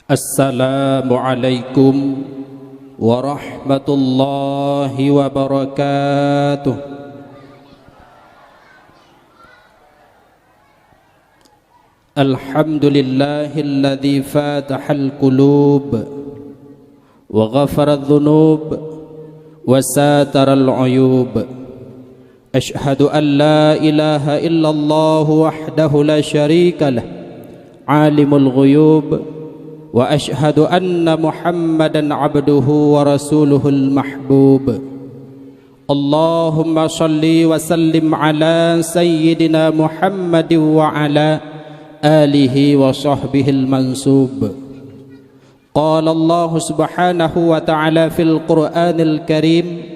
Assalamualaikum warahmatullahi wabarakatuh. Alhamdulillahilladzi fatahal qulub wa ghafara dhunub wa sataral uyub. Ashhadu an la ilaha illallah wahdahu la syarika lah, alimul ghuyub. Wa ashhadu anna Muhammadan abduhu wa rasuluhul mahbub. Allahumma salli wa sallim ala sayyidina Muhammadin wa ala alihi wa sahbihil mansub. Qala Allah subhanahu wa ta'ala fil Qur'anil Karim,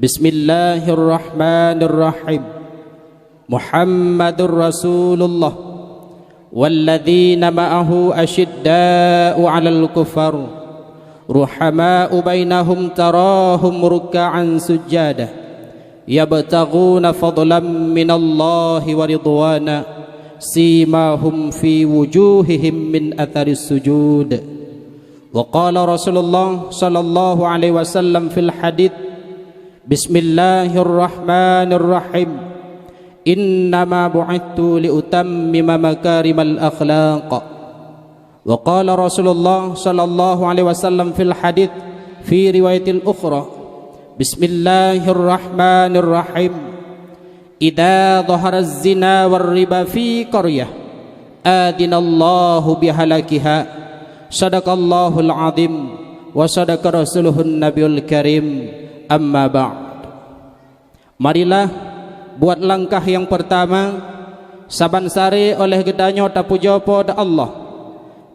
Bismillahirrahmanirrahim. Muhammadur Rasulullah والذين معه أشداء على الكفار رحماء بينهم تراهم ركعا سجادا يبتغون فضلا من الله ورضوانا سيماهم في وجوههم من أثر السجود. وقال رسول الله صلى الله عليه وسلم في الحديث بسم الله الرحمن الرحيم إنما بعثت لأتمم مكارم الأخلاق. وقال رسول الله صلى الله عليه وسلم في الحديث في رواية الأخرى بسم الله الرحمن الرحيم إذا ظهر الزنا والربا في قرية آذن الله بهلاكها. صدق الله العظيم وصدق رسوله النبي الكريم. أما بعد. Marilah buat langkah yang pertama saban sare oleh gedanyo tapujo pada Allah,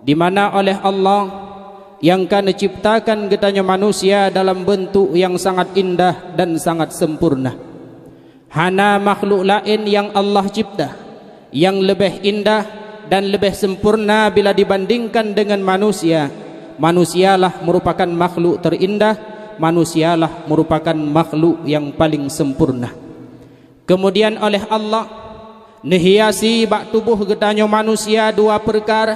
di mana oleh Allah yang kan ciptakan gedanyo manusia dalam bentuk yang sangat indah dan sangat sempurna. Hana makhluk lain yang Allah cipta yang lebih indah dan lebih sempurna bila dibandingkan dengan manusia. Manusialah merupakan makhluk terindah, manusialah merupakan makhluk yang paling sempurna. Kemudian oleh Allah nehiasi bak tubuh gedanyo manusia dua perkara.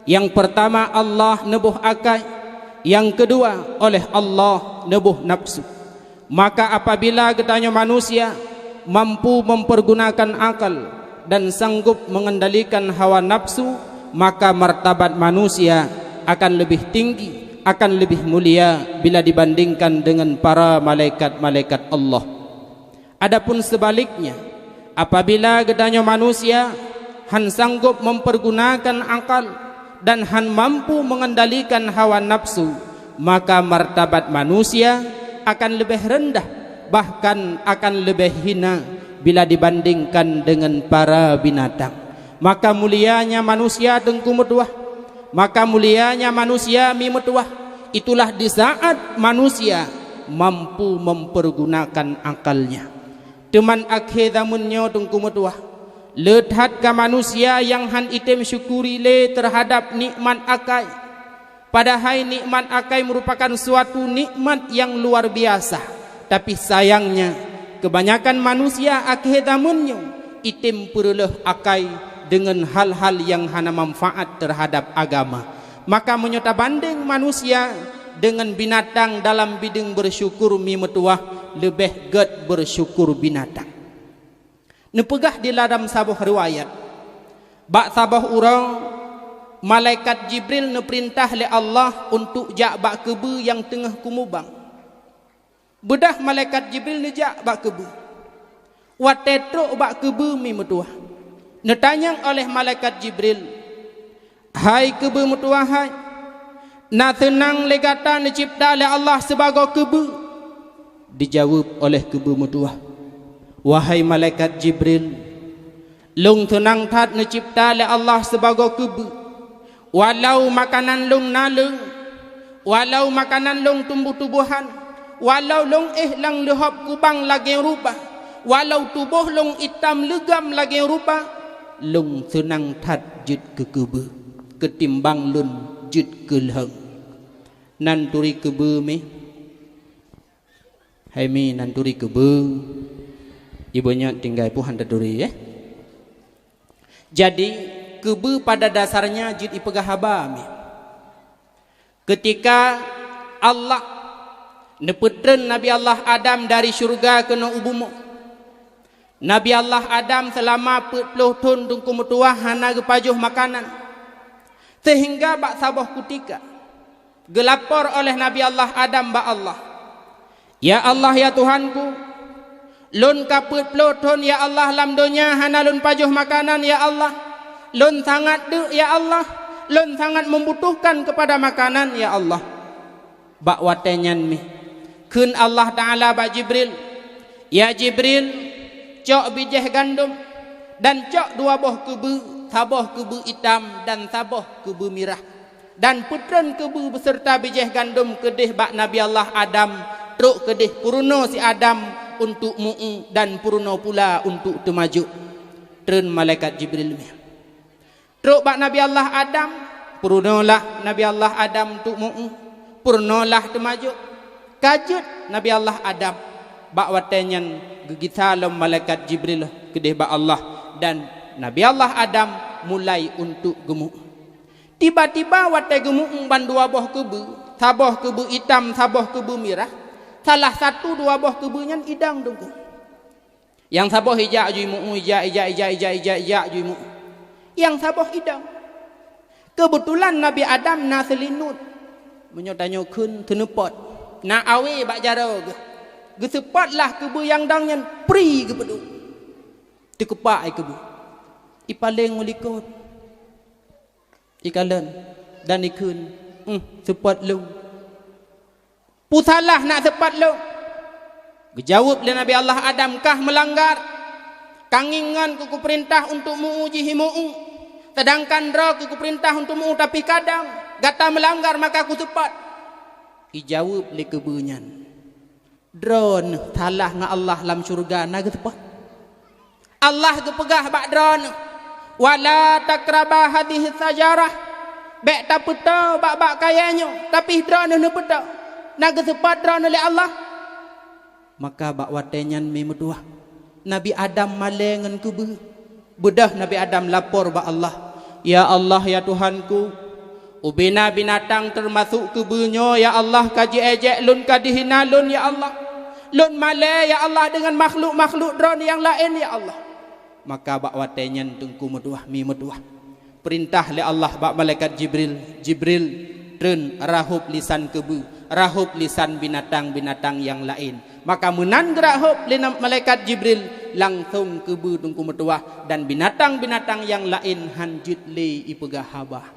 Yang pertama Allah nebuh akal, yang kedua oleh Allah nebuh nafsu. Maka apabila gedanyo manusia mampu mempergunakan akal dan sanggup mengendalikan hawa nafsu, maka martabat manusia akan lebih tinggi, akan lebih mulia bila dibandingkan dengan para malaikat-malaikat Allah. Adapun sebaliknya, apabila gedanyo manusia han sanggup mempergunakan akal dan han mampu mengendalikan hawa nafsu, maka martabat manusia akan lebih rendah, bahkan akan lebih hina bila dibandingkan dengan para binatang. Maka mulianya manusia tengku metuah, maka mulianya manusia mi metuah, itulah di saat manusia mampu mempergunakan akalnya. Teman akhir zamannya tungku metuah, lethat ke manusia yang han item syukuri le terhadap nikmat akai. Padahal nikmat akai merupakan suatu nikmat yang luar biasa, tapi sayangnya kebanyakan manusia akhir zamannya item perleh akai dengan hal-hal yang hana manfaat terhadap agama. Maka menyota banding manusia dengan binatang dalam bidang bersyukur mi metuah lebih ged bersyukur binatang. Nepegah di dalam sabuh riwayat bak sabuh urang malaikat Jibril neperintah le Allah untuk jak bak kebu yang tengah kumubang. Bedah malaikat Jibril nejak bak kebu. Watetruk bak kebu mi metuah. Netanyang oleh malaikat Jibril, hai kebu metuah hai, na tenang legata necipta oleh Allah sebagai kebu. Dijawab oleh kebu metuah, wahai malaikat Jibril, lung tenang tat necipta oleh Allah sebagai kebu. Walau makanan lung nalung, walau makanan lung tumbuh-tumbuhan, walau lung lang lehop kubang lagi rupa, walau tubuh lung hitam legam lagi rupa, lung tenang tat jid ke kebu ketimbang lun jid ke leheng. Nan turi kebu me hai mi nan turi kebu ibunya tinggal puhan duri ya. Jadi kebu pada dasarnya jid ipegah haba mi. ketika Allah nepetren Nabi Allah Adam dari syurga kena ubumu. Nabi Allah Adam selama 40 tahun tungku metuah hana gepajuh makanan. Sehingga bak sabah kutika gelapor oleh Nabi Allah Adam ba Allah. Ya Allah ya Tuhanku, lun ka 40 tahun ya Allah lam dunia hana lun pajuh makanan ya Allah. Lun sangat de ya Allah, lun sangat membutuhkan kepada makanan ya Allah. Bak watenyan mi kun Allah Ta'ala bak Jibril, ya Jibril, cok bijih gandum dan cok 2 buah kebu, sabah kebu hitam dan sabah kebu merah, dan putran kebu beserta bijih gandum kedih bak Nabi Allah Adam, truk kedih purno si Adam untuk mu'u dan purno pula untuk temaju. Tren malaikat Jibril mi truk bak Nabi Allah Adam, purnolah Nabi Allah Adam untuk mu'u, purnolah temaju. Kajut Nabi Allah Adam bak watenyan gegitalom malaikat Jibril kedih bak Allah, dan Nabi Allah Adam mulai untuk gemuk. Tiba-tiba wate gemuk ban 2 buah kebu, sabah kebu hitam, sabah kebu merah. Salah satu 2 buah kebunya idang dongku. Yang sabah hijak juimu, hijak juimu. Yang sabah idang. Kebetulan Nabi Adam na selinut menyotanyokun tenepot. Na awe bak jaro ke. Gesepatlah kebu yang dangnya pri ke pedu. Dikepak ai kebu. Ipaling mulikot. Ikalan dan ikun. Sepat lu. Pusalah nak sepat lu. Dijawab oleh Nabi Allah Adam, kah melanggar? Kangingan ku perintah untuk menguji himu'u. Sedangkan roh ku perintah untuk menguji tapi kadang gata melanggar maka ku sepat. Dijawab oleh kebunyan. Drone salah nga Allah dalam syurga na tepat. Allah kepegah bak drone. Wala takraba hadhihi sajarah. Bek tak petau bak kayanya, tapi drone ne petau. Na tepat drone oleh Allah. Maka bak watenyan me medua. Nabi Adam malengan kubu. Bedah Nabi Adam lapor bak Allah. Ya Allah ya Tuhanku, ubina binatang termasuk kebunya ya Allah, kaji ejek lun kadihina lun ya Allah, lun male ya Allah dengan makhluk-makhluk drone yang lain ya Allah. Maka bak watenyan tengku meduah mi meduah perintah le Allah bak malaikat Jibril tren rahub lisan kebu, rahub lisan binatang-binatang yang lain. Maka menan gerahub le malaikat Jibril langsung kebu tengku meduah, dan binatang-binatang yang lain hanjut le ipegah habah.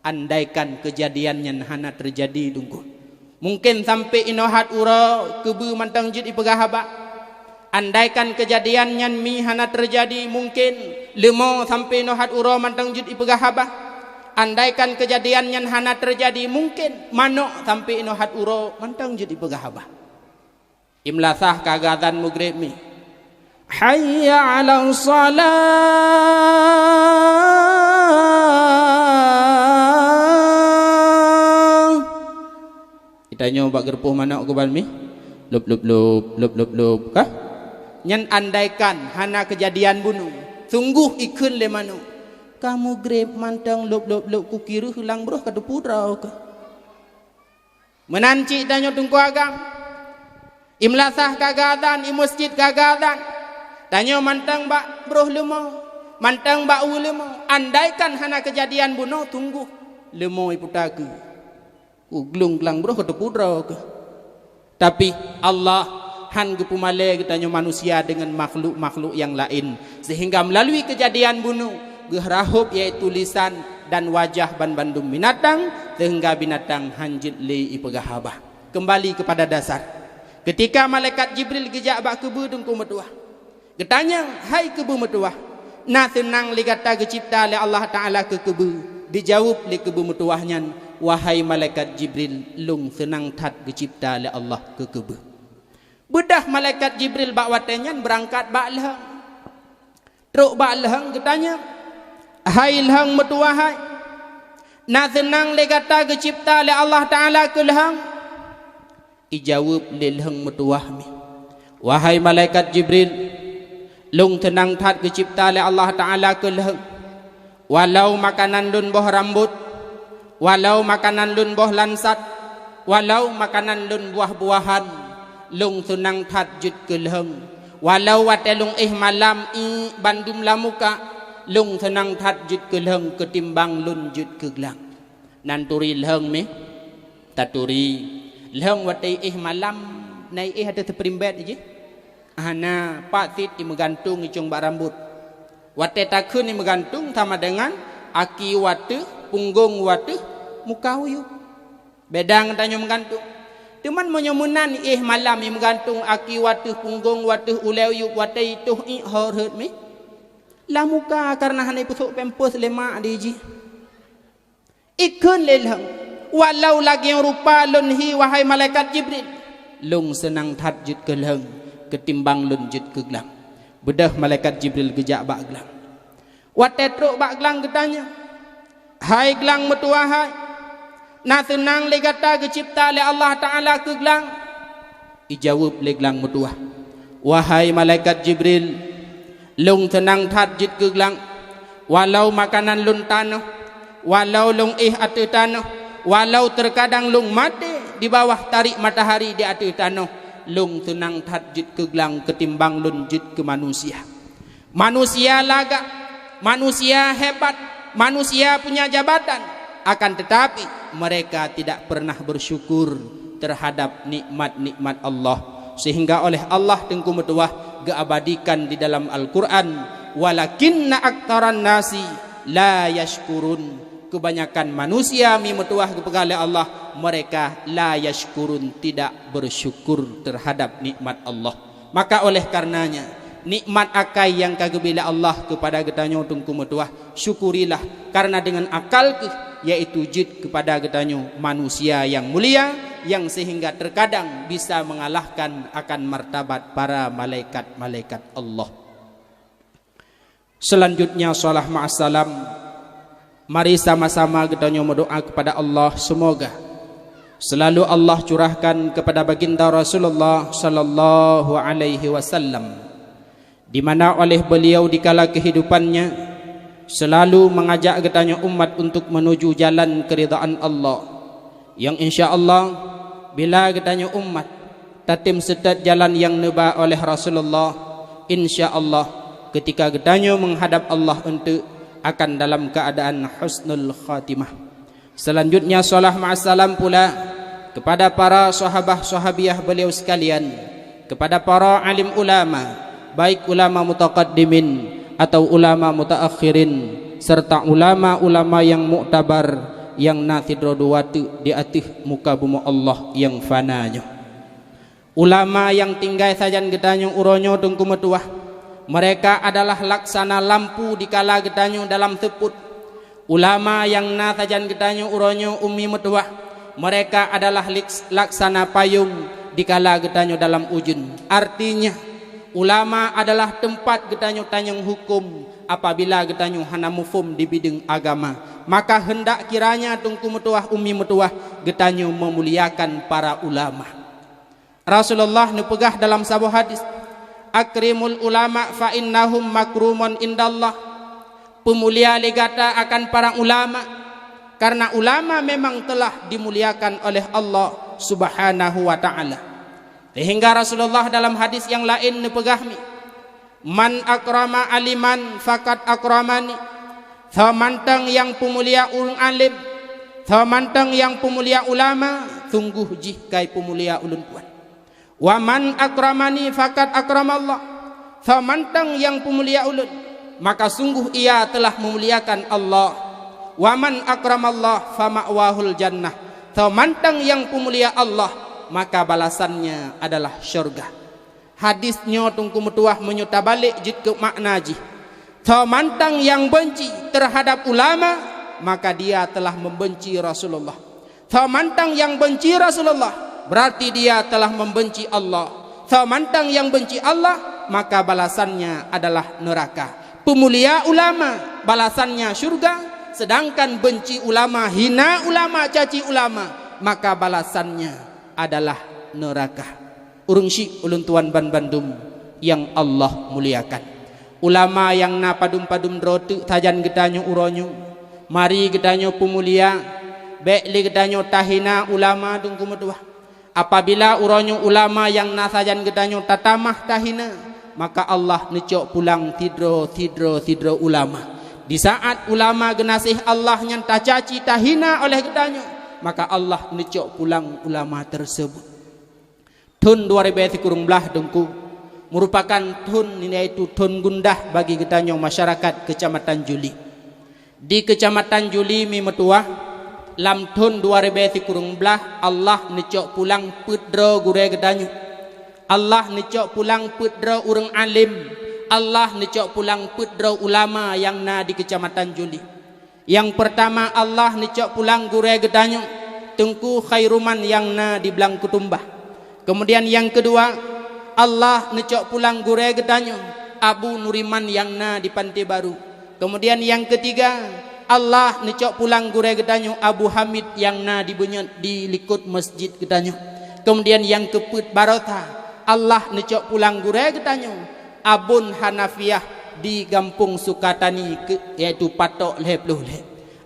Andaikan kejadiannya hana terjadi tunggu, mungkin sampai inohat ura kebu mantang jut ipegah habak. Andaikan kejadiannya mi hana terjadi, mungkin lemo sampai inohat ura mantang jut ipegah habak. Andaikan kejadiannya hana terjadi, mungkin manok sampai inohat ura mantang jut ipegah habak. Imlasah kagatan mugrib mi. Hayya 'ala shalah. Tanya bak gerpuh mana aku balmi? Lup kah? Nyan andaikan hana kejadian bunuh. Sungguh ikun le manu. Kamu grep mantang lup ku kira hilang beruh kata pudrau ke. Menanci tanya tungku agam. Imlasah kagadan, imusjid kagadan. Tanya mantang bak beruh lemau, mantang bak u lemau. Andaikan hana kejadian bunuh, tunggu lemau iputaku. Uglung kelang bro kata pudrau ke. Tapi Allah han gepumale kitanya manusia dengan makhluk-makhluk yang lain, sehingga melalui kejadian bunuh gehrahub yaitu lisan dan wajah bandum binatang, sehingga binatang hanjit li ipegahabah. Kembali kepada dasar. Ketika malaikat Jibril gejak bak kebu dengku metuah, getanya hai kebu metuah, na senang li kata gecipta oleh Allah Taala ke kebu. Dijawab li kebu metuahnya, wahai malaikat Jibril, lung senang tat gecipta oleh Allah ke kebu. Bedah malaikat Jibril bak watenyan berangkat bak lehang. Truk bak lehang getanya, hai lehang metuah hai, na senang li kata gecipta oleh Allah Taala ke lehang. Ijawab li lehang metuah mi, wahai malaikat Jibril, lung tenang tat gecipta oleh Allah Taala ke lehang. Walau makanan dun boh rambut, walau makanan lun boh lansat, walau makanan lun buah-buahan, lung sunang tahajud kelheng, walau watelung malam bandum lamuka, lung sunang tahajud kelheng ketimbang lun jud keglang. Nan turi lheng me, taturi lheng watai malam, nai ada terperimbet je. Ana pak tit di menggantung icung bak rambut. Watai takun ni menggantung sama dengan aki watu, punggung watu, muka uyu. Bedang tanya menggantung. Teman menyomunan malam yang menggantung aki watu, punggung watu, uleu uyu, watai itu horut mi. Lah muka karena hanai pusuk pempos lemak diji. Ikun lelhang. Walau lagi yang rupa lunhi wahai malaikat Jibril. Lung senang tahajud kelhang ketimbang lun jud keglang. Bedah malaikat Jibril gejak bak gelang. Watai truk bak gelang ketanya. Hai gelang metua hai. Na senang le kata kecipta oleh Allah Ta'ala ke gelang. Ijawab le gelang metua. Wahai malaikat Jibril, lung senang tahajud ke gelang. Walau makanan lun tanah, walau lung atu tanah, walau terkadang lung mati di bawah tarik matahari di atas tanah, lung senang tahajud ke gelang ketimbang lun jud ke manusia. Manusia lagak, manusia hebat, manusia punya jabatan, akan tetapi mereka tidak pernah bersyukur terhadap nikmat-nikmat Allah, sehingga oleh Allah tengku metuah geabadikan di dalam Al-Quran, walakinna aktaran nasi la yashkurun. Kebanyakan manusia mi metuah kepada Allah, mereka la yashkurun, tidak bersyukur terhadap nikmat Allah. Maka oleh karenanya nikmat akai yang kagabila Allah kepada getanyo tungku metuah, syukurilah, karena dengan akal yaitu jid kepada getanyo manusia yang mulia, yang sehingga terkadang bisa mengalahkan akan martabat para malaikat-malaikat Allah. Selanjutnya salah ma'assalam. Mari sama-sama kita berdoa kepada Allah, semoga selalu Allah curahkan kepada baginda Rasulullah sallallahu alaihi wasallam, di mana oleh beliau di kala kehidupannya selalu mengajak getanya umat untuk menuju jalan keridaan Allah, yang insya-Allah bila getanya umat tatim setat jalan yang neba oleh Rasulullah, insya-Allah ketika getanya menghadap Allah untuk akan dalam keadaan husnul khatimah. Selanjutnya salah ma'assalam pula kepada para sahabah-sahabiah beliau sekalian, kepada para alim ulama, baik ulama mutaqaddimin atau ulama mutaakhirin, serta ulama-ulama yang muktabar, yang natidrodowatu di atas muka bumi Allah yang fananya. Ulama yang tinggal sajan getanya uronyo tungku metuah, mereka adalah laksana lampu di kala getanyo dalam seput. Ulama yang na sajan getanyo uronyo ummi metuah, mereka adalah laksana payung di kala getanyo dalam ujun. Artinya ulama adalah tempat getanyo tanyong hukum apabila getanyo hana mufum di bidang agama. Maka hendak kiranya tungku metuah ummi metuah getanyo memuliakan para ulama. Rasulullah nepegah dalam sebuah hadis, akrimul ulama fa innahum makrumun indallah. Pemulia legata akan para ulama, karena ulama memang telah dimuliakan oleh Allah subhanahu wa ta'ala. Sehingga Rasulullah dalam hadis yang lain nepegahmi, man akrama aliman fakat akramani. Thamantang yang pemulia ulun alim, thamantang yang pemulia ulama, sungguh jihkai pemulia ulun kuat. Wa man akramani fakat akramallah. Thamantang yang pemulia ulun, maka sungguh ia telah memuliakan Allah. Wa man akramallah fama'wahul jannah. Thamantang yang pemulia Allah, maka balasannya adalah syurga. Hadisnya tungku metuah menyuta balik jid ke makna ji. Thamantang yang benci terhadap ulama, maka dia telah membenci Rasulullah. Thamantang yang benci Rasulullah, berarti dia telah membenci Allah. Thamantang yang benci Allah, maka balasannya adalah neraka. Pemulia ulama balasannya syurga, sedangkan benci ulama, hina ulama, caci ulama, maka balasannya adalah neraka. Urung syik ulun tuan ban bandum yang Allah muliakan. Ulama yang na padum-padum drotu tajan getanyo uronyo, mari getanyo pemulia, baik li gedanyo tahina ulama dengku metuah. Apabila uronyo ulama yang nasajan gedanyo tatamah tahina, maka Allah necok pulang tidro ulama. Di saat ulama genasih Allah yang tacaci tahina oleh gedanyo, maka Allah necok pulang ulama tersebut. Tahun 2013 dengku merupakan tahun yaitu tahun gundah bagi gedanyo masyarakat Kecamatan Juli. Di Kecamatan Juli mi metuah lam tahun 2013 Allah necok pulang pedro gure gedanyo. Allah necok pulang pedro urang alim. Allah necok pulang pedro ulama yang na di Kecamatan Juli. Yang pertama Allah necok pulang gure gedanyo Tengku Khairuman yang na di Belang Kutumbah. Kemudian yang kedua Allah necok pulang gure gedanyo Abu Nuriman yang na di Pantai Baru. Kemudian yang ketiga Allah necok pulang gure gedanyo Abu Hamid yang na di Bunyot di Likut Masjid gedanyo. Kemudian yang keput Barota Allah necok pulang gure gedanyo Abun Hanafiah di Gampung Sukatani yaitu Patok Lepluh.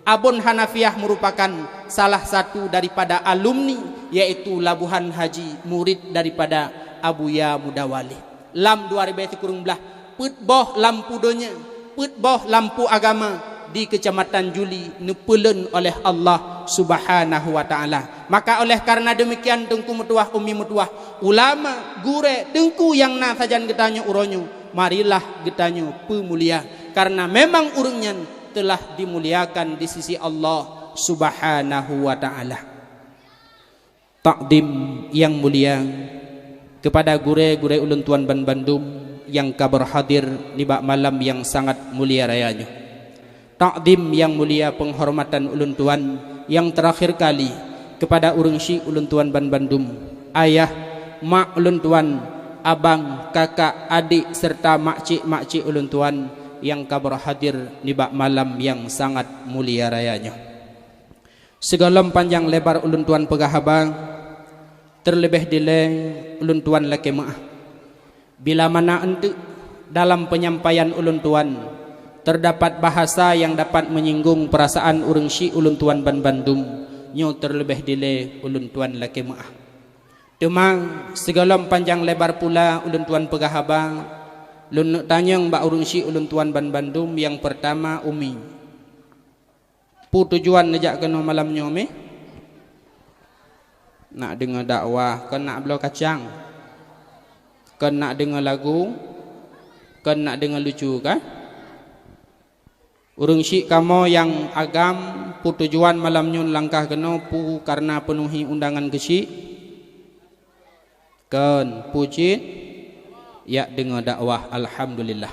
Abun Hanafiah merupakan salah satu daripada alumni yaitu Labuhan Haji, murid daripada Abuya Mudawali. Lam 2013 putboh lampu donya, putboh lampu agama di Kecamatan Juli nepelen oleh Allah Subhanahu wa taala. Maka oleh karena demikian dengku metuah umi metuah ulama gure dengku yang na sajan getanyo uronyo, marilah getanyo pemulia karena memang urungnya telah dimuliakan di sisi Allah Subhanahu wa taala. Takdim yang mulia kepada gure-gure ulun tuan Ban Bandung yang kabar hadir di bak malam yang sangat mulia rayanya. Takdim yang mulia penghormatan ulun tuan yang terakhir kali kepada urang si ulun tuan Ban Bandung, ayah, mak ulun tuan, abang, kakak, adik serta makcik ulun tuan yang kabar hadir di bak malam yang sangat mulia rayanya. Segala panjang lebar ulun tuan pegahaba, terlebih dile ulun tuan laki maah. Bila mana ente dalam penyampaian ulun tuan terdapat bahasa yang dapat menyinggung perasaan urang si ulun tuan Ban Bandung, nyo terlebih dile ulun tuan laki maah. Demang segala panjang lebar pula ulun tuan pegahaba lun tanyang mbak urung si ulun tuan Ban Bandung. Yang pertama umi pu tujuan nejak kena malam nyome nak dengar dakwah, kan nak belau kacang, kan nak dengar lagu, kan nak dengar lucu kan. Urung si kamu yang agam pu tujuan malam nyon langkah kena pu karena penuhi undangan kesi kan puji ya dengar dakwah. Alhamdulillah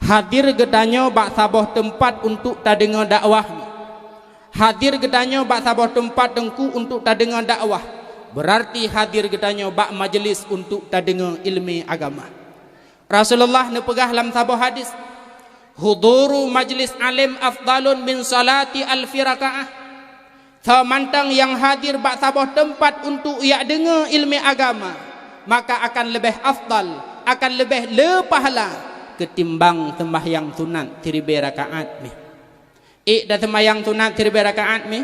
hadir gedanyo bak saboh tempat untuk ta dengar dakwah. Hadir gedanyo bak saboh tempat dengku untuk ta dengar dakwah berarti hadir gedanyo bak majlis untuk ta dengar ilmu agama. Rasulullah nepegah dalam saboh hadis, huduru majlis alim afdalun min salati alfi rakaah. Samantang yang hadir bak saboh tempat untuk ia dengar ilmu agama, maka akan lebih afdal, akan lebih lepahala ketimbang sembahyang sunat 3 rakaat mi. Dah sembahyang sunat 3 rakaat mi.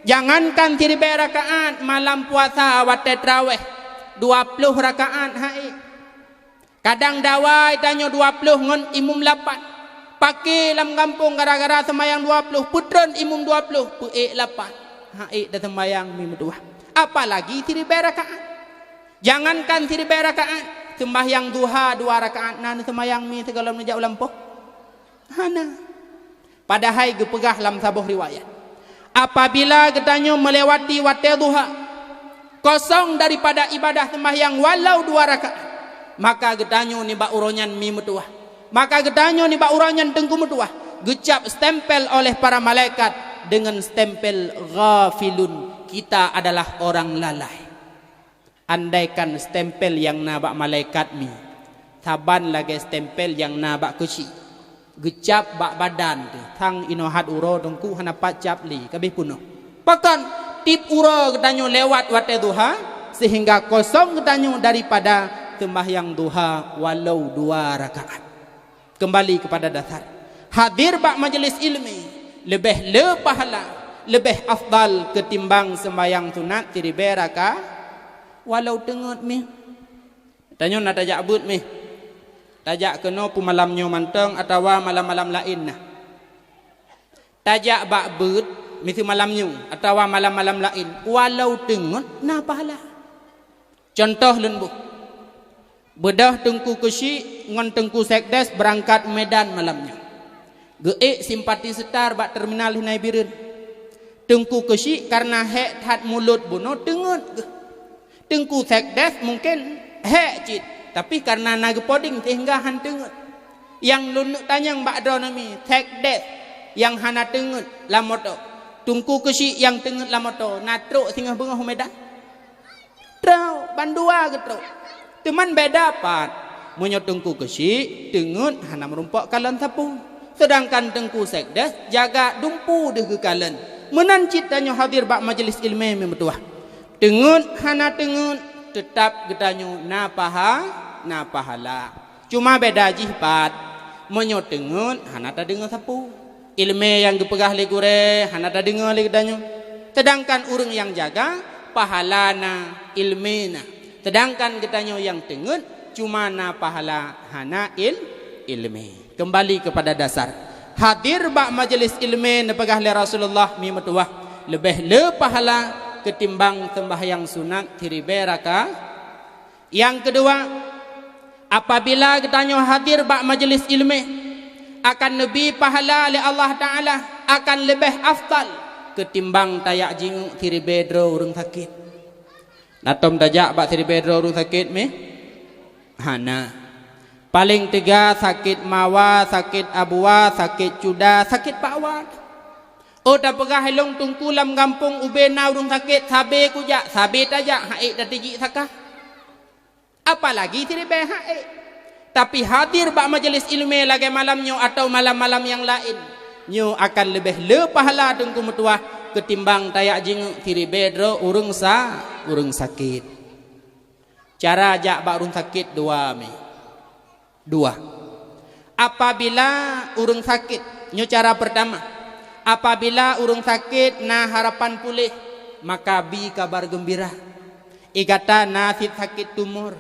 Jangankan 3 rakaat malam puasa wate tarawih 20 rakaat kadang dawai tanyo 20 ngon imum 8. Pakai dalam kampung gara-gara sembahyang 20 putron imum 20 pu 8. Dah sembahyang mi medua. Apalagi 3 rakaat. Jangankan 3 rakaat, sembahyang duha 2 rakaat nan sembahyang mi segala menjak lampu. Hana. Padahal gepegah dalam sabuh riwayat. Apabila getanyo melewati waktu duha kosong daripada ibadah sembahyang walau 2 rakaat, maka getanyo ni ba uronyan mi metuah. Maka getanyo ni ba uronyan tengku metuah. Gecap stempel oleh para malaikat dengan stempel ghafilun, kita adalah orang lalai. Andaikan stempel yang nabak malaikat mi saban lagi stempel yang nabak kesi gecap bak badan tu thang inohat uro dongku hana pacap li kabeh puno pakan tip uro getanyo lewat wate duha sehingga kosong getanyo daripada sembahyang duha walau 2 rakaat. Kembali kepada dasar hadir bak majelis ilmi lebih le pahala, lebih afdal ketimbang sembahyang sunat 3 rakaat walau tengut mi. Tanya nak tajak abut mi. Tajak kena pu malamnya manteng atau malam-malam lain nah. Tajak bak but mesti malamnya atau malam-malam lain walau tengut na pahala. Contoh lembu. Bedah Tengku Kesyik ngan Tengku Sekdes berangkat Medan malamnya. Geek simpati setar bak terminal Hinai Birin. Tengku Kesyik karena hek tat mulut bunuh tengut. Tengku Sekdes mungkin hek cit tapi karena naga poding sehingga han tengut. Yang lunuk tanyang bak do nami Sekdes yang hana tengut lamoto. Tengku Kesyik yang tengut lamoto natruk singgah bengah Medan. Trau bandua gitu. Teman beda pat. Munyo Tengku Kesyik tengut hana merumpak kalan sapu. Sedangkan Tengku Sekdes jaga dumpu deh ke kalan. Menan citanya hadir bak majlis ilmu memetuah. Tengut hana tengut tetap getanyo na pahala. Cuma beda jihpat. Munyo tengut hana ta dengar sapu. Ilmu yang gepegah le gure hana ta dengar le getanyo. Sedangkan urang yang jaga pahalana ilmina. Sedangkan getanyo yang tengut cuma na pahala hana ilmi. Kembali kepada dasar. Hadir bak majlis ilmu nepegah le Rasulullah mi metuah lebih le pahala ketimbang sembahyang sunat 3 rakaat. Yang kedua, apabila getanyo hadir bak majlis ilmu akan lebih pahala oleh Allah Taala, akan lebih afdal ketimbang tayak jinguk 3 bedro urang sakit. Natom tajak bak 3 bedro urang sakit mi hana. Paling 3 sakit mawa, sakit abua, sakit cuda, sakit pawat. Oh dah pegah helong tungkulam kampung ubena urung sakit sabe kujak, sabe tajak haik dah tiji sakah. Apalagi 3 haik. Tapi hadir bak majlis ilmu lagi malamnya atau malam-malam yang lain, nyo akan lebih le pahala tengku metuah ketimbang tayak jinguk 3 bedro urung sakit. Cara jak bak urung sakit 2 mi. 2. Apabila urung sakit, nyo cara pertama. Apabila urung sakit na harapan pulih, maka bi kabar gembira. Igata nasit sakit tumor.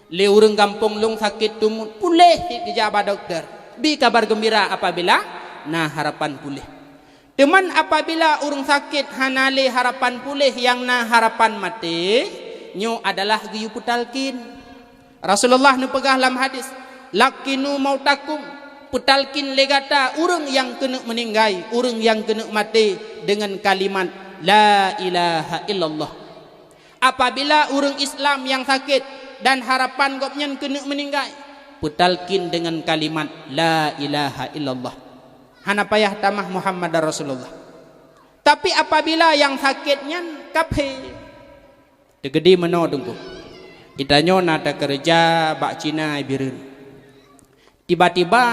Le urang kampung long sakit tumor, pulih dijaba dokter. Bi kabar gembira apabila na harapan pulih. Teman apabila urang sakit hanale harapan pulih yang na harapan mati, nyo adalah giyu putalkin. Rasulullah nu pegah dalam hadis, lakinu mautakum, putalkin legata urang yang kena meninggai, urang yang kena mati dengan kalimat la ilaha illallah. Apabila urang Islam yang sakit dan harapan gopnya kena meninggai, putalkin dengan kalimat la ilaha illallah. Hana payah tamah Muhammad Rasulullah. Tapi apabila yang sakitnya kaphe, tegedi meno tunggu. Itanyo nada kerja bak Cina birin. Tiba-tiba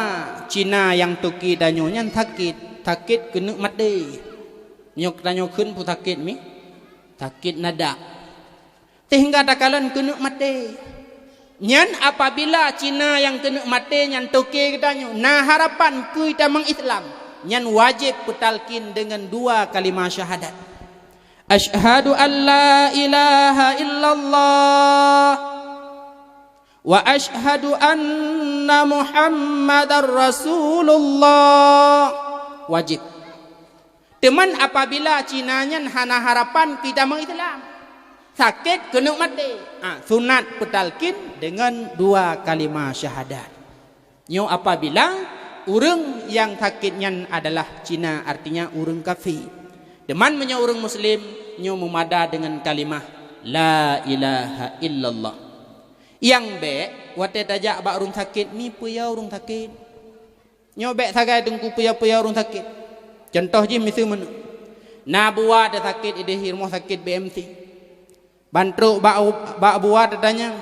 Cina yang tuki danyo nyan sakit kena mati. Nyok danyo kun pu sakit mi, sakit nada. Sehingga takalan kena mati. Nyan apabila Cina yang kena mati nyan toke katanya, nah harapan kita mengislam, nyan wajib putalkin dengan 2 kalimah syahadat. Asyhadu an la ilaha illallah wa asyhadu anna Muhammadar Rasulullah. Wajib. Teman apabila Cina nyan hana harapan kita mengislam, sakit kena mati, sunat putalkin dengan 2 kalimah syahadat. Nyo apabila urang yang sakitnya adalah Cina, artinya urang kafir. Deman punya urang muslim, nyo memada dengan kalimah la ilaha illallah. Yang be wate tajak bak urang sakit ni puya urang sakit. Nyo be sagai dengku puya urang sakit. Contoh je misal mana? Na buat ada sakit ide hirmo sakit BMT. Bantruk bak buat tanya,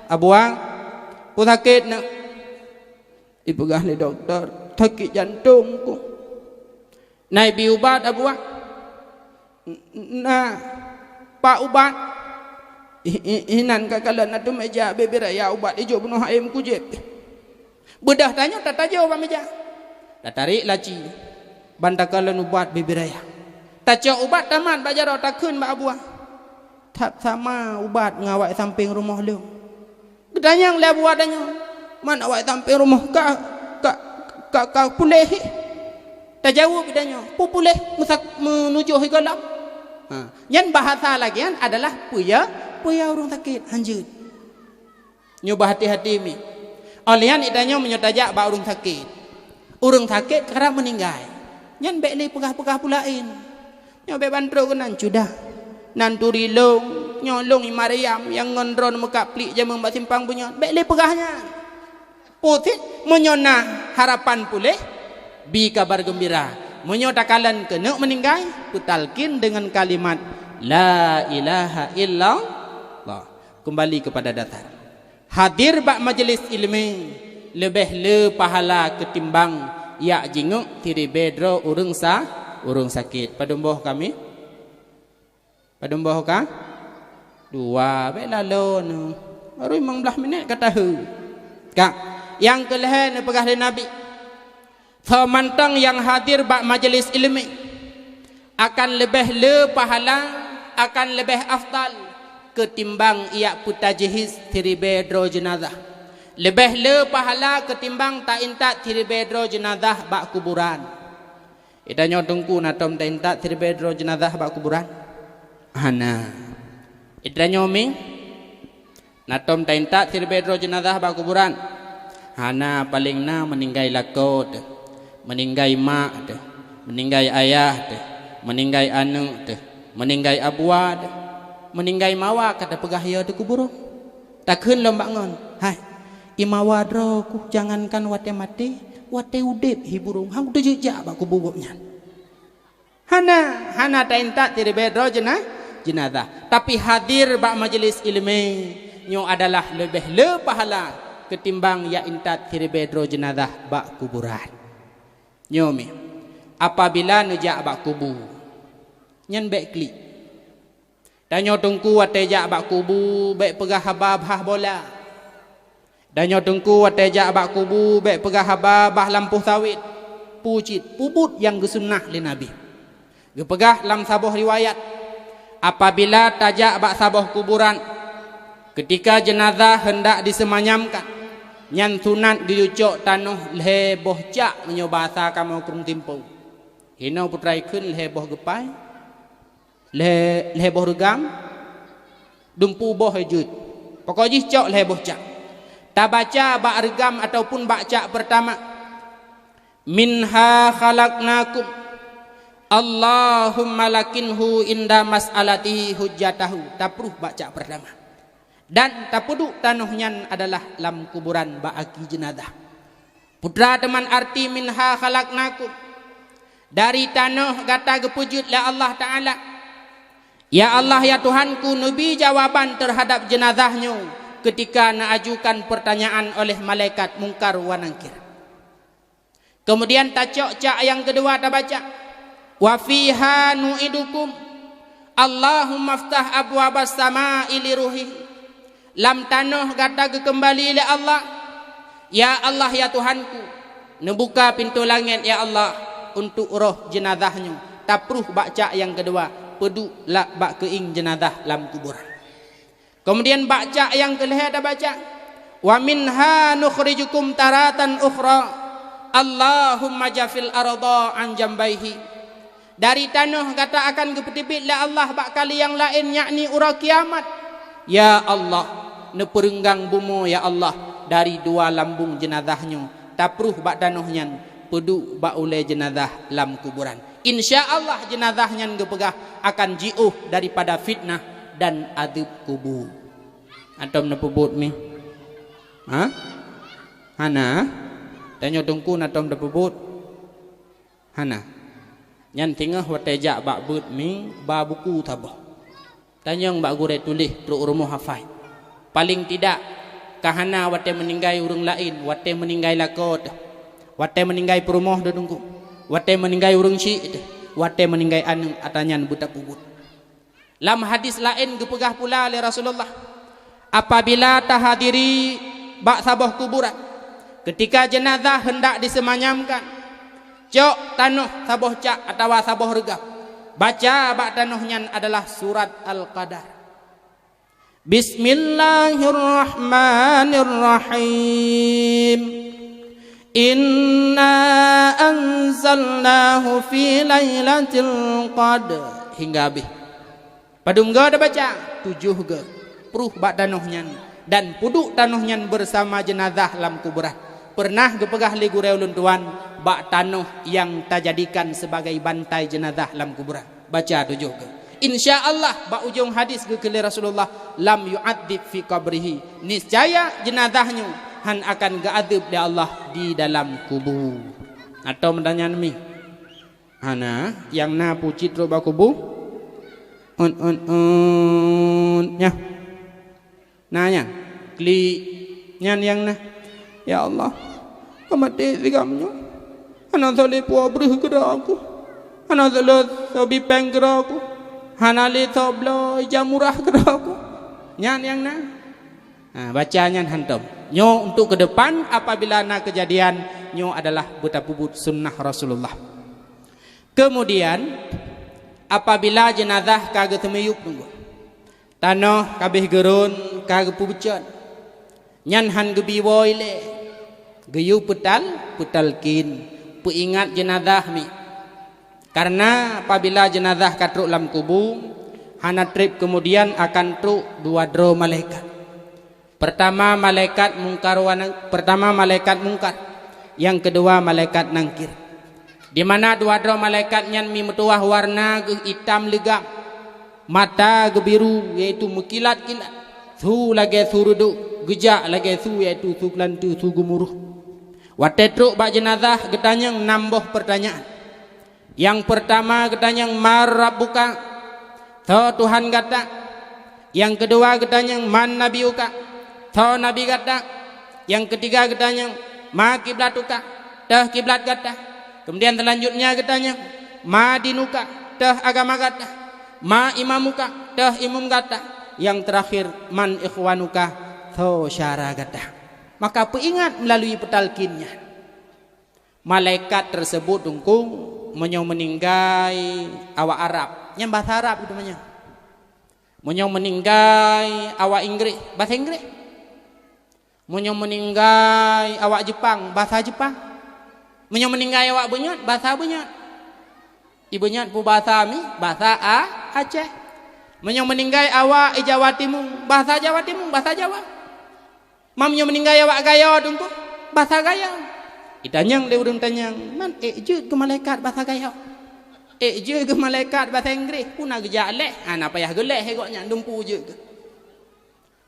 abuang, ku sakit nak. Dipegah ni doktor, sakit jantungku. Naik bi ubat abuang. Nah, pak ubat. Inan kakalan atu meja bebe raya ubat ijo bunuh aim ku je. Bedah tanya tak taja ubat meja. Tak tarik laci. Bantakalun ubat bibiraya. Taca ubat taman bajaro takun ba abuah. Tak sama ubat ngawak samping rumah lu. Gedanyang le abuah danyo. Man awak samping rumah ka pulih. Tak jawab danyo. Pulih menuju higalam. Yang bahasa lagi adalah puya orang sakit hanjut. Nyoba hati-hati mi. Olian idanyo menyotajak ba orang sakit. Orang sakit kerap meninggal. Nyan bek le pegah-pegah pulain. Nyo bek bandro kenan sudah. Nanturi long, nyolong Mariam yang ngendron muka plik jamu mbak simpang punya. Bek le pegahnya. Putit menyona harapan pulih bi kabar gembira. Menyotakalan kena meninggal putalkin dengan kalimat la ilaha illallah. Kembali kepada datar. Hadir bak majlis ilmu lebih le pahala ketimbang ya jinguk tiri bedro urung sakit. Padumboh kami padumboh ka dua bela lon baru 15 minit kata hu kak yang kelehen pegah Nabi famantang yang hadir bak majlis ilmi akan lebih le pahala akan lebih afdal ketimbang ia putajihis tiri bedro jenazah. Lebih le pahala ketimbang tak intak tiri bedro jenazah bak kuburan. Idanyo tungku natom tak intak tiri bedro jenazah bak kuburan. Hana. Idanyo mi natom tak intak tiri bedro jenazah bak kuburan. Hana paling na meninggai lakot, meninggai mak, meninggai ayah, meninggai anu, meninggai abuad, meninggai mawa kata pegah ya tu kubur. Takun lombak ngon. Hai. Imawadro ku jangankan wate mati wate udip hiburung hang udah jejak bak kububuknya. Hana ta intak tiri bedro jenazah. Tapi hadir bak majlis ilmi nyo adalah lebih le pahala ketimbang ya intak tiri bedro jenazah bak kuburan. Nyomi apabila nejak bak kubu nyen bek klik. Dan nyo tungku wate jak bak kubu bek pegah habah bola. Dan nyo tungku watejak bak kubu bek pegah habah lampuh sawit pucit puput yang gesunnah li Nabi. Ge pegah lam sabuh riwayat apabila tajak bak sabuh kuburan ketika jenazah hendak disemanyamkan nyan sunat diucok tanuh lehe boh cak menyo bahasa kamu kurung timpau. Hino putrai kun lehe boh gepai lehe boh regam dumpu boh hejut. Pokoknya cok lehe boh cak. Tak baca bak regam ataupun bak cak pertama. Minha khalaqnakum Allahumma lakinhu inda mas'alatihi hujjatahu. Tak perlu bak cak pertama. Dan tak puduk tanuhnya adalah lam kuburan bak aki jenazah. Putra teman arti minha khalaqnakum. Dari tanuh kata gepujud la Allah Ta'ala. Ya Allah ya Tuhanku, nabi jawaban terhadap jenazahnya ketika naajukan pertanyaan oleh malaikat mungkar wa nangkir. Kemudian tacok cak yang kedua tak baca wa fiha nu'idukum Allahumma ftah abwabas sama'i li ruhi. Lam tanuh kata kembali le Allah, ya Allah ya Tuhanku, nebuka pintu langit ya Allah untuk roh jenazahnya. Tak perlu baca yang kedua, pedu lak bak keing jenazah lam kuburan. Kemudian baca yang kelihatan ada baca wa minha nukhrijukum taratan ukhra Allahumma jafil arda an jambaihi. Dari tanah kata akan kepetibit la Allah bak kali yang lain yakni ura kiamat. Ya Allah neperenggang bumo ya Allah dari dua lambung jenazahnya. Tapruh bak tanahnya pedu bak ulai jenazah lam kuburan. Insya-Allah jenazahnya gepegah akan jiuh daripada fitnah dan adab kubur. Antum nepebut mi? Ha? Hana? Tanya tungku natom nepebut? Hana? Nyan tingah watejak bak but mi ba buku tabah. Tanya bak gure tulis truk rumah hafai. Paling tidak kahana wate meninggai urang lain, wate meninggai lakot, wate meninggai perumoh dah tungku, wate meninggai urang syik, wate meninggai anu atanyan buta pubut. Lam hadis lain gepegah pula oleh Rasulullah, apabila tahadiri bak sabah kuburan, ketika jenazah hendak disemanyamkan, Cok tanuh saboh cak atau saboh regap. Baca bak tanuhnya adalah surat Al-Qadar. Bismillahirrahmanirrahim. Inna anzalnahu fi lailatul qadr. Hingga habis. Padum ga ada baca 7 ga. Pruh bak tanuhnya dan puduk tanuhnya bersama jenazah lam kuburan. Pernah gepegah li gureu luntuan bak tanuh yang tajadikan sebagai bantai jenazah lam kuburan. Baca 7 ga. InsyaAllah bak ujung hadis ke Rasulullah lam yu'adzib fi qabrihi. Niscaya jenazahnya han akan gaadzib di Allah di dalam kubur. Atau menanya mi hana yang na pucit ro bak kubur nya nanya kli nyan yang na ya Allah kamati digamnya ana sole po abrih kera aku ana sole sobi peng kera aku hanali toblo jamurah kera aku nyan yang na bacanya hantam nyo untuk ke depan apabila na kejadian nyo adalah buta pubut sunnah Rasulullah. Kemudian apabila jenazah kagak temeyup nunggu tanah kabeh gerun kagak pubucan nyan han gebiwo ile geyu putal kin puingat jenazah mi karena apabila jenazah katruk lam kubur hana trip kemudian akan truk 2 dro malaikat. Pertama malaikat mungkar, yang kedua malaikat nangkir. Di mana 2 dro malaikat nyan mi metuah warna hitam legam, mata gebiru yaitu mekilat-kilat, su lagi surudu, gejak lagi su yaitu su kelantu su gemuruh. Watetruk bak jenazah getanyang nambah pertanyaan. Yang pertama getanyang marabbuka, tho Tuhan kata. Yang kedua getanyang man nabiuka, tho nabi kata. Yang ketiga getanyang ma kiblatuka, teh kiblat kata. Kemudian selanjutnya getanyang ma dinuka, teh agama kata. Ma imamuka, teh imam kata. Yang terakhir man ikhwanuka, tho syara kata. Maka peingat melalui petalkinnya malaikat tersebut dungkung menyau meninggai awak Arab yang bahasa Arab itu namanya menyau meninggai awak Inggris bahasa Inggris menyau meninggai awak Jepang bahasa Jepang menyau meninggai awak Bunyat bahasa Bunyat ibunya pu bahasa mi bahasa Aceh menyau meninggai awak Jawa Timur bahasa Jawa Timur bahasa Jawa mamnya meninggal awak gaya dungku bahasa gaya itanyang dia urang tanyang man je ke malaikat bahasa gaya je ke malaikat bahasa Inggris puna gejaleh ana payah geleh hegoknya dumpu je ke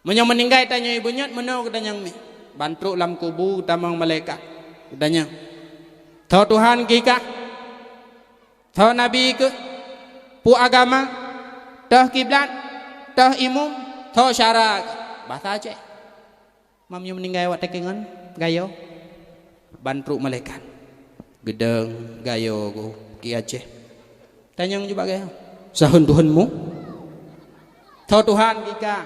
menyo meninggal tanya ibunya menau ketanyang mi bantruk lam kubur tamang malaikat tanya tho Tuhan kika tho nabi ke pu agama tah kiblat tah imum tho syara bahasa Aceh. Mamnya meninggal awak tekengan gayo bantruk malaikat gedeng gayo go ki Aceh tanyang juga gayo sahun Tuhanmu tau Tuhan kika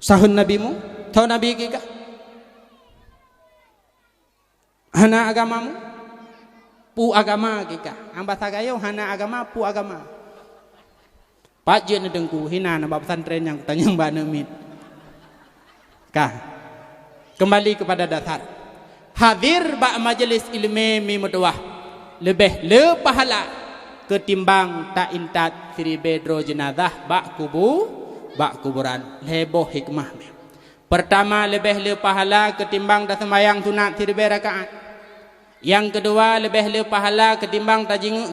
sahun nabimu tau nabi kika hana agamamu pu agama kika ambasa gayo hana agama pu agama pajen dengku hina na bab pesantren yang tanyang ba nemit. Kembali kepada dasar hadir bak majelis ilmu mi mutuah lebih le pahala ketimbang tak intat siri bedro jenazah bak kuburan leboh hikmah mi. Pertama lebih le pahala ketimbang tak sembahyang sunat siri rakaat. Yang kedua lebih le pahala ketimbang tajing